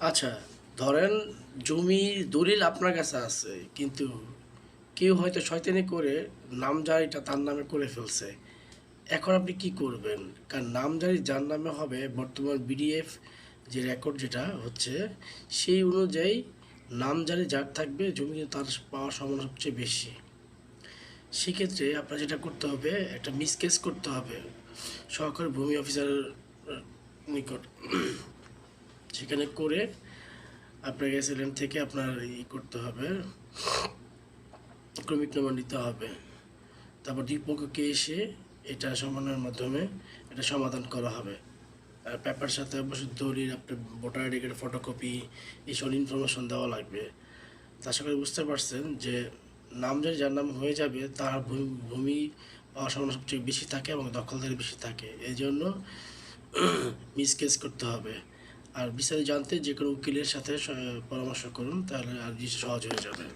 আচ্ছা, ধরেন জমির দলিল আপনার কাছে আছে, কিন্তু কেউ হয়তো শয়তানি করে নামজারিটা তার নামে করে ফেলছে। এখন আপনি কি করবেন? কারণ নামজারি যার নামে হবে, বর্তমান বিডিএফ যে রেকর্ড যেটা হচ্ছে, সেই অনুযায়ী নামজারি যার থাকবে জমি কিন্তু তার পাওয়ার সম্ভাবনা সবচেয়ে বেশি। সেক্ষেত্রে আপনার যেটা করতে হবে, একটা মিসকেস করতে হবে সহকারী ভূমি অফিসারের নিকট। সেখানে করে আপনার গ্যাসিলেন্ট থেকে আপনার করতে হবে, ক্রমিক নম্বর নিতে হবে। তারপর দুই পক্ষকে এসে এটা সমাধানের মাধ্যমে এটা সমাধান করা হবে। আর পেপার সাথে অবশ্যই দলিল, আপনার ভোটার আইডি কার্ডের ফটোকপি, এইসব ইনফরমেশন দেওয়া লাগবে। তা আশা করি বুঝতে পারছেন যে নামজারি যার নাম হয়ে যাবে তার ভূমি পাওয়ার সম্ভাবনা সবচেয়ে বেশি থাকে এবং দখলদারি বেশি থাকে। এই জন্য মিসকেস করতে হবে। আর বিস্তারিত জানতে যে কোনো উকিলের সাথে পরামর্শ করুন, তাহলে আর জিনিসটা সহজ হয়ে যাবে।